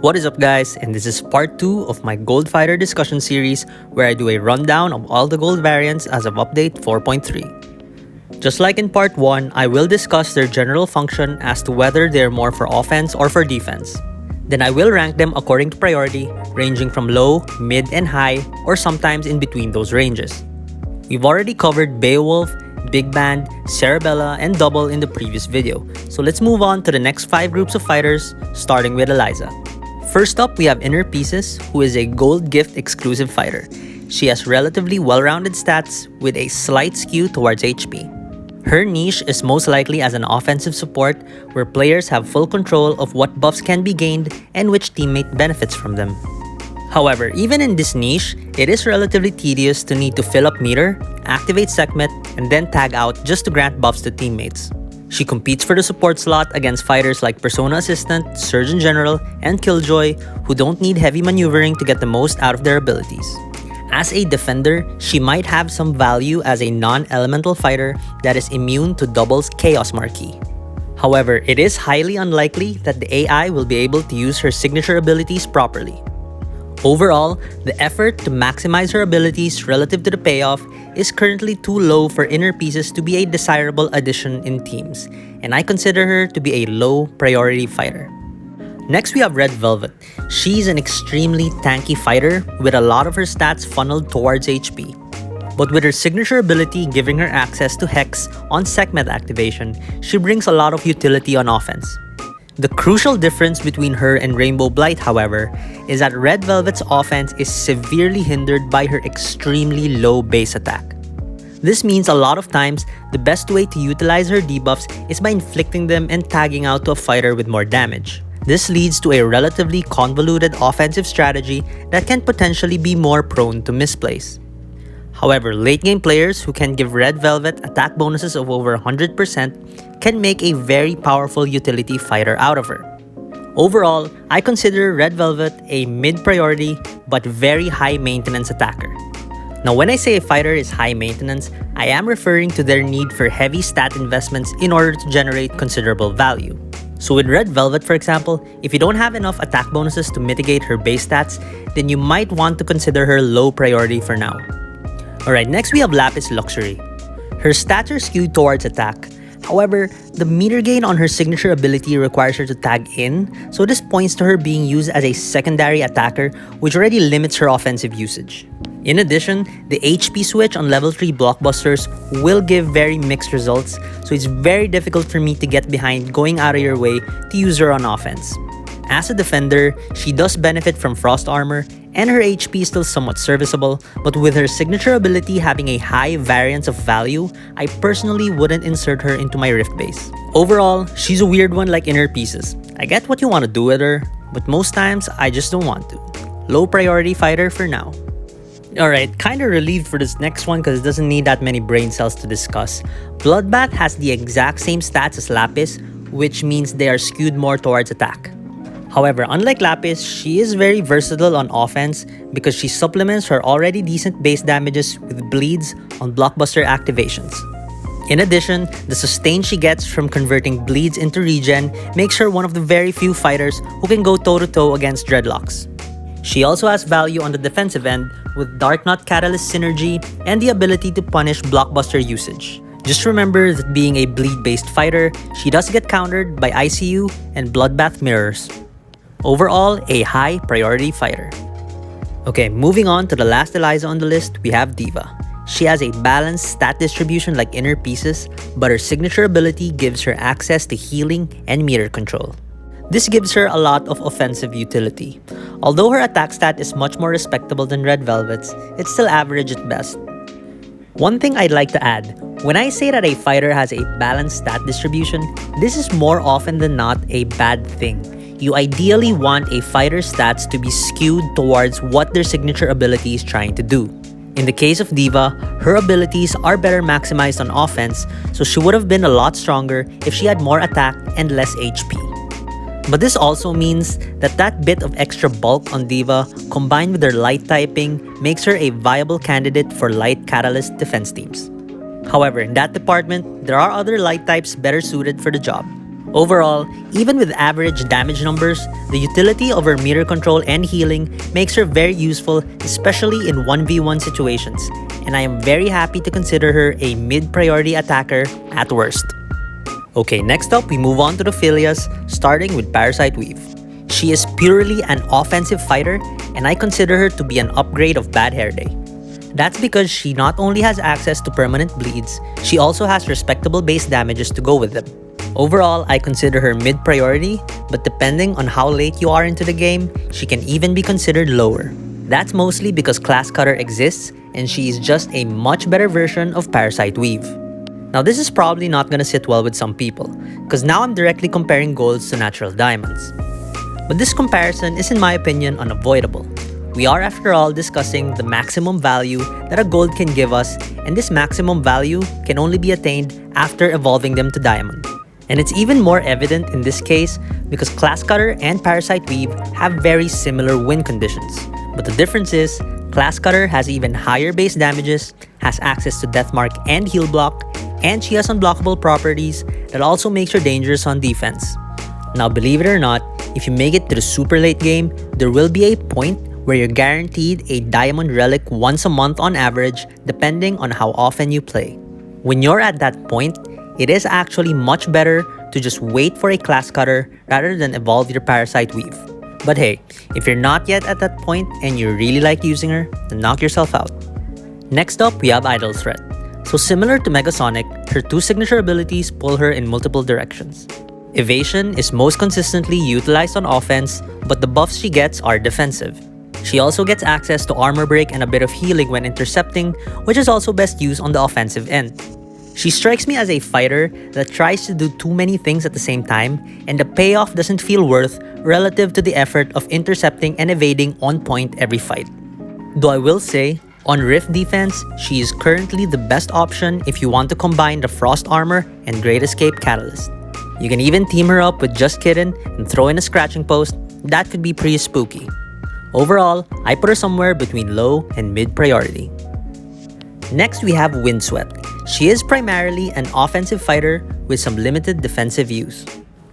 What is up guys, and this is part 2 of my Gold Fighter discussion series where I do a rundown of all the gold variants as of update 4.3. Just like in part 1, I will discuss their general function as to whether they are more for offense or for defense. Then I will rank them according to priority, ranging from low, mid, and high, or sometimes in between those ranges. We've already covered Beowulf, Big Band, Cerebella, and Double in the previous video, so let's move on to the next 5 groups of fighters, starting with Eliza. First up, we have Inner Pieces, who is a Gold Gift exclusive fighter. She has relatively well-rounded stats with a slight skew towards HP. Her niche is most likely as an offensive support, where players have full control of what buffs can be gained and which teammate benefits from them. However, even in this niche, it is relatively tedious to need to fill up meter, activate Sekhmet, and then tag out just to grant buffs to teammates. She competes for the support slot against fighters like Persona Assistant, Surgeon General, and Killjoy, who don't need heavy maneuvering to get the most out of their abilities. As a defender, she might have some value as a non-elemental fighter that is immune to Double's Chaos Marquee. However, it is highly unlikely that the AI will be able to use her signature abilities properly. Overall, the effort to maximize her abilities relative to the payoff is currently too low for Inner Pieces to be a desirable addition in teams, and I consider her to be a low priority fighter. Next, we have Red Velvet. She's an extremely tanky fighter with a lot of her stats funneled towards HP. But with her signature ability giving her access to Hex on Sekhmet activation, she brings a lot of utility on offense. The crucial difference between her and Rainbow Blight, however, is that Red Velvet's offense is severely hindered by her extremely low base attack. This means a lot of times, the best way to utilize her debuffs is by inflicting them and tagging out to a fighter with more damage. This leads to a relatively convoluted offensive strategy that can potentially be more prone to misplays. However, late-game players who can give Red Velvet attack bonuses of over 100% can make a very powerful utility fighter out of her. Overall, I consider Red Velvet a mid-priority but very high-maintenance attacker. Now, when I say a fighter is high-maintenance, I am referring to their need for heavy stat investments in order to generate considerable value. So with Red Velvet, for example, if you don't have enough attack bonuses to mitigate her base stats, then you might want to consider her low priority for now. Alright, next we have Lapis Luxury. Her stats are skewed towards attack. However, the meter gain on her signature ability requires her to tag in, so this points to her being used as a secondary attacker, which already limits her offensive usage. In addition, the HP switch on level 3 blockbusters will give very mixed results, so it's very difficult for me to get behind going out of your way to use her on offense. As a defender, she does benefit from Frost Armor, and her HP is still somewhat serviceable, but with her signature ability having a high variance of value, I personally wouldn't insert her into my Rift base. Overall, she's a weird one like Inner Pieces. I get what you want to do with her, but most times I just don't want to. Low priority fighter for now. Alright, kinda relieved for this next one because it doesn't need that many brain cells to discuss. Bloodbath has the exact same stats as Lapis, which means they are skewed more towards attack. However, unlike Lapis, she is very versatile on offense because she supplements her already decent base damages with bleeds on blockbuster activations. In addition, the sustain she gets from converting bleeds into regen makes her one of the very few fighters who can go toe-to-toe against Dreadlocks. She also has value on the defensive end with Dark Knot Catalyst synergy and the ability to punish blockbuster usage. Just remember that being a bleed-based fighter, she does get countered by ICU and Bloodbath mirrors. Overall, a high priority fighter. Okay, moving on to the last Eliza on the list, we have DIVA. She has a balanced stat distribution like Inner Pieces, but her signature ability gives her access to healing and meter control. This gives her a lot of offensive utility. Although her attack stat is much more respectable than Red Velvet's, it's still average at best. One thing I'd like to add, when I say that a fighter has a balanced stat distribution, this is more often than not a bad thing. You ideally want a fighter's stats to be skewed towards what their signature ability is trying to do. In the case of DIVA, her abilities are better maximized on offense, so she would have been a lot stronger if she had more attack and less HP. But this also means that that bit of extra bulk on DIVA combined with her light typing makes her a viable candidate for light catalyst defense teams. However, in that department, there are other light types better suited for the job. Overall, even with average damage numbers, the utility of her meter control and healing makes her very useful, especially in 1v1 situations, and I am very happy to consider her a mid-priority attacker at worst. Okay, next up we move on to the Philias, starting with Parasite Weave. She is purely an offensive fighter, and I consider her to be an upgrade of Bad Hair Day. That's because she not only has access to permanent bleeds, she also has respectable base damages to go with them. Overall, I consider her mid-priority, but depending on how late you are into the game, she can even be considered lower. That's mostly because Class Cutter exists, and she is just a much better version of Parasite Weave. Now this is probably not gonna sit well with some people, because now I'm directly comparing golds to natural diamonds. But this comparison is in my opinion unavoidable. We are after all discussing the maximum value that a gold can give us, and this maximum value can only be attained after evolving them to diamond. And it's even more evident in this case because Class Cutter and Parasite Weave have very similar win conditions. But the difference is, Class Cutter has even higher base damages, has access to Deathmark and Heal Block, and she has unblockable properties that also makes her dangerous on defense. Now believe it or not, if you make it to the super late game, there will be a point where you're guaranteed a diamond relic once a month on average, depending on how often you play. When you're at that point, it is actually much better to just wait for a Class Cutter rather than evolve your Parasite Weave. But hey, if you're not yet at that point and you really like using her, then knock yourself out. Next up, we have Idle Threat. So similar to Megasonic, her two signature abilities pull her in multiple directions. Evasion is most consistently utilized on offense, but the buffs she gets are defensive. She also gets access to armor break and a bit of healing when intercepting, which is also best used on the offensive end. She strikes me as a fighter that tries to do too many things at the same time, and the payoff doesn't feel worth relative to the effort of intercepting and evading on point every fight. Though I will say, on Rift defense, she is currently the best option if you want to combine the Frost Armor and Great Escape Catalyst. You can even team her up with Just Kiddin and throw in a Scratching Post. That could be pretty spooky. Overall, I put her somewhere between low and mid priority. Next, we have Windswept. She is primarily an offensive fighter with some limited defensive use.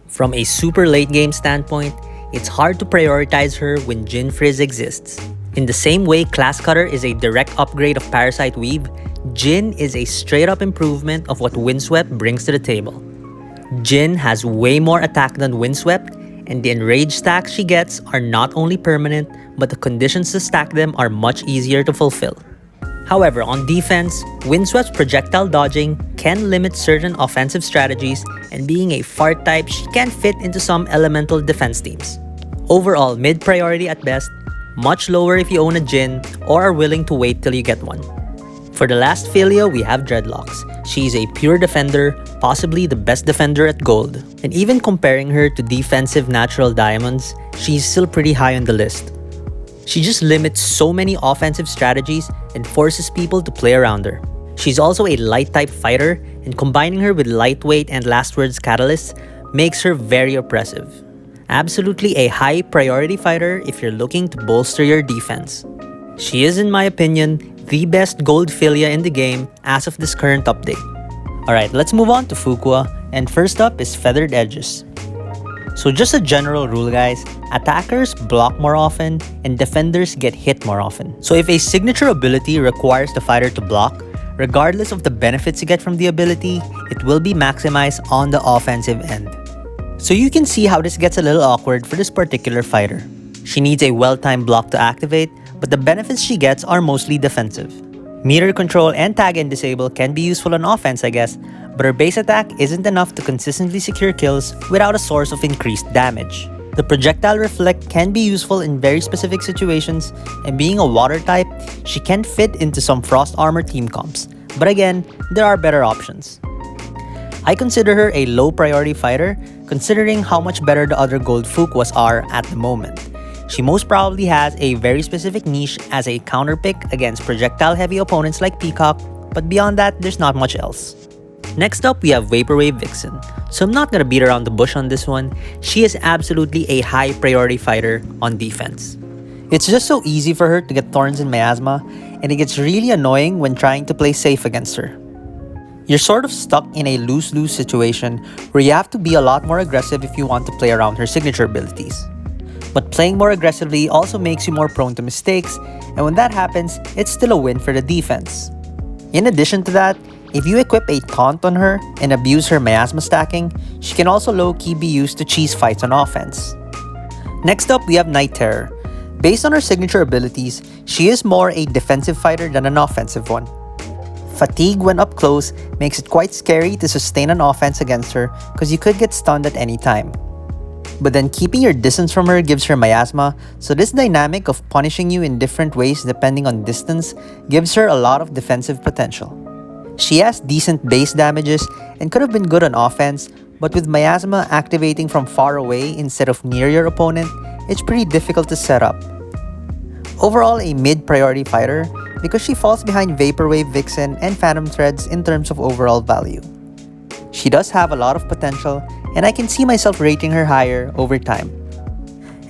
From a super late game standpoint, it's hard to prioritize her when Jhin Frizz exists. In the same way Class Cutter is a direct upgrade of Parasite Weave, Jhin is a straight up improvement of what Windswept brings to the table. Jhin has way more attack than Windswept, and the enraged stacks she gets are not only permanent, but the conditions to stack them are much easier to fulfill. However, on defense, Windswept's projectile dodging can limit certain offensive strategies, and being a fart type, she can fit into some elemental defense teams. Overall, mid-priority at best, much lower if you own a Jhin or are willing to wait till you get one. For the last Philia, we have Dreadlocks. She is a pure defender, possibly the best defender at gold. And even comparing her to defensive natural diamonds, she's still pretty high on the list. She just limits so many offensive strategies and forces people to play around her. She's also a light type fighter, and combining her with lightweight and last words catalysts makes her very oppressive. Absolutely a high priority fighter if you're looking to bolster your defense. She is, in my opinion, the best gold Philia in the game as of this current update. Alright, let's move on to Fuqua, and first up is Feathered Edges. So just a general rule guys, attackers block more often and defenders get hit more often. So if a signature ability requires the fighter to block, regardless of the benefits you get from the ability, it will be maximized on the offensive end. So you can see how this gets a little awkward for this particular fighter. She needs a well-timed block to activate, but the benefits she gets are mostly defensive. Meter control and tag and disable can be useful on offense I guess, but her base attack isn't enough to consistently secure kills without a source of increased damage. The projectile reflect can be useful in very specific situations, and being a water type, she can fit into some frost armor team comps, but again, there are better options. I consider her a low priority fighter considering how much better the other gold Fuquas are at the moment. She most probably has a very specific niche as a counterpick against projectile heavy opponents like Peacock, but beyond that, there's not much else. Next up, we have Vaporwave Vixen. So I'm not gonna beat around the bush on this one. She is absolutely a high priority fighter on defense. It's just so easy for her to get thorns in miasma, and it gets really annoying when trying to play safe against her. You're sort of stuck in a lose-lose situation where you have to be a lot more aggressive if you want to play around her signature abilities. But playing more aggressively also makes you more prone to mistakes, and when that happens, it's still a win for the defense. In addition to that, if you equip a taunt on her and abuse her miasma stacking, she can also low-key be used to cheese fights on offense. Next up, we have Night Terror. Based on her signature abilities, she is more a defensive fighter than an offensive one. Fatigue when up close makes it quite scary to sustain an offense against her because you could get stunned at any time. But then keeping your distance from her gives her miasma, so this dynamic of punishing you in different ways depending on distance gives her a lot of defensive potential. She has decent base damages and could have been good on offense, but with miasma activating from far away instead of near your opponent, it's pretty difficult to set up. Overall, a mid-priority fighter because she falls behind Vaporwave, Vixen, and Phantom Threads in terms of overall value. She does have a lot of potential, and I can see myself rating her higher over time.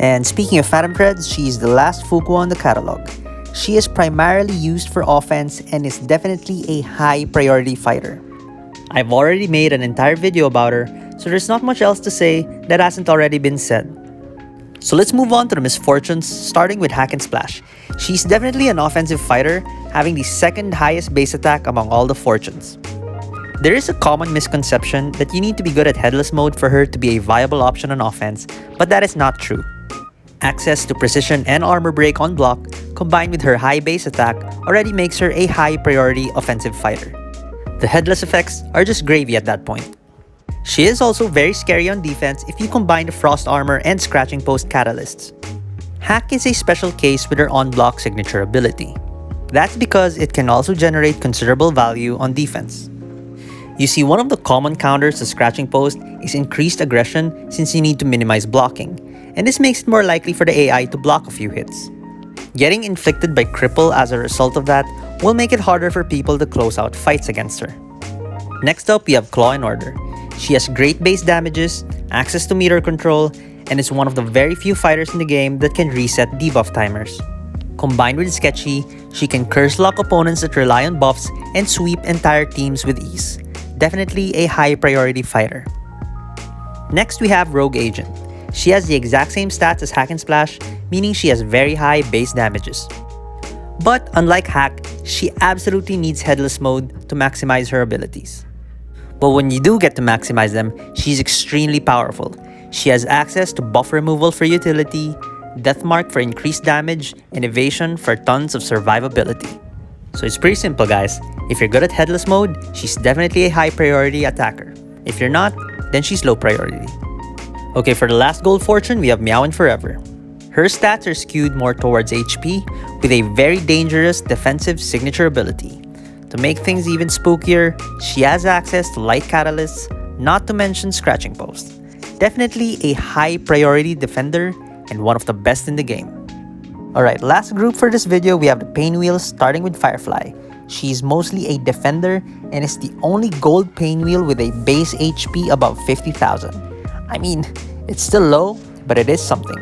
And speaking of Phantom Threads, she's the last Fuku on the catalog. She is primarily used for offense and is definitely a high priority fighter. I've already made an entire video about her, so there's not much else to say that hasn't already been said. So let's move on to the misfortunes, starting with Hack and Splash. She's definitely an offensive fighter, having the second highest base attack among all the fortunes. There is a common misconception that you need to be good at headless mode for her to be a viable option on offense, but that is not true. Access to precision and armor break on block, combined with her high base attack, already makes her a high priority offensive fighter. The headless effects are just gravy at that point. She is also very scary on defense if you combine the frost armor and scratching post catalysts. Hack is a special case with her on-block signature ability. That's because it can also generate considerable value on defense. You see, one of the common counters to scratching post is increased aggression since you need to minimize blocking, and this makes it more likely for the AI to block a few hits. Getting inflicted by cripple as a result of that will make it harder for people to close out fights against her. Next up, we have Claw and Order. She has great base damages, access to meter control, and is one of the very few fighters in the game that can reset debuff timers. Combined with Sketchy, she can curse lock opponents that rely on buffs and sweep entire teams with ease. Definitely a high priority fighter. Next, we have Rogue Agent. She has the exact same stats as Hack and Splash, meaning she has very high base damages. But unlike Hack, she absolutely needs headless mode to maximize her abilities. But when you do get to maximize them, she's extremely powerful. She has access to buff removal for utility, Death Mark for increased damage, and Evasion for tons of survivability. So it's pretty simple, guys. If you're good at headless mode, she's definitely a high priority attacker. If you're not, then she's low priority. Okay, for the last gold fortune, we have Meowin' Forever. Her stats are skewed more towards HP, with a very dangerous defensive signature ability. To make things even spookier, she has access to light catalysts, not to mention scratching post. Definitely a high priority defender and one of the best in the game. Alright, last group for this video, we have the Pain Wheels, starting with Firefly. She's mostly a defender and is the only gold Pain Wheel with a base HP above 50,000. I mean, it's still low, but it is something.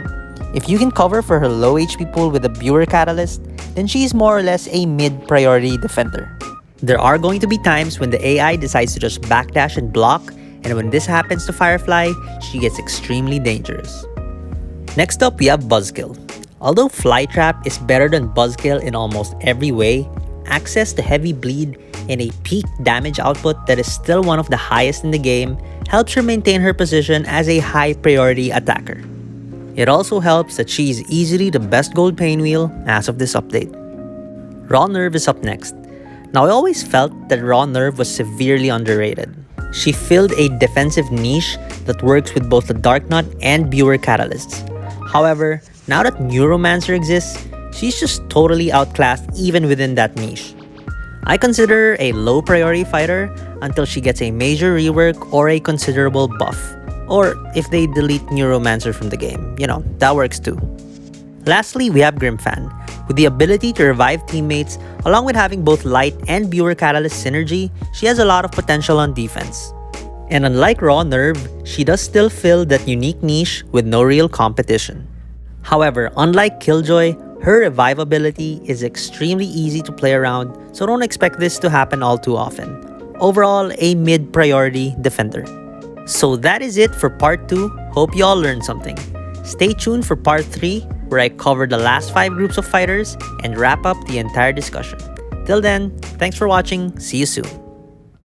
If you can cover for her low HP pool with a Buer Catalyst, then she's more or less a mid-priority defender. There are going to be times when the AI decides to just backdash and block, and when this happens to Firefly, she gets extremely dangerous. Next up, we have Buzzkill. Although Flytrap is better than Buzzkill in almost every way, access to heavy bleed and a peak damage output that is still one of the highest in the game helps her maintain her position as a high priority attacker. It also helps that she is easily the best gold Pain Wheel as of this update. Raw Nerve is up next. Now, I always felt that Raw Nerve was severely underrated. She filled a defensive niche that works with both the Dark Nut and Buer Catalysts. However, now that Neuromancer exists, she's just totally outclassed even within that niche. I consider her a low priority fighter until she gets a major rework or a considerable buff. Or if they delete Neuromancer from the game, that works too. Lastly, we have Grimfan. With the ability to revive teammates, along with having both Light and Buer Catalyst synergy, she has a lot of potential on defense. And unlike Raw Nerve, she does still fill that unique niche with no real competition. However, unlike Killjoy, her revive ability is extremely easy to play around, so don't expect this to happen all too often. Overall, a mid-priority defender. So that is it for part 2. Hope you all learned something. Stay tuned for part 3, where I cover the last 5 groups of fighters and wrap up the entire discussion. Till then, thanks for watching. See you soon.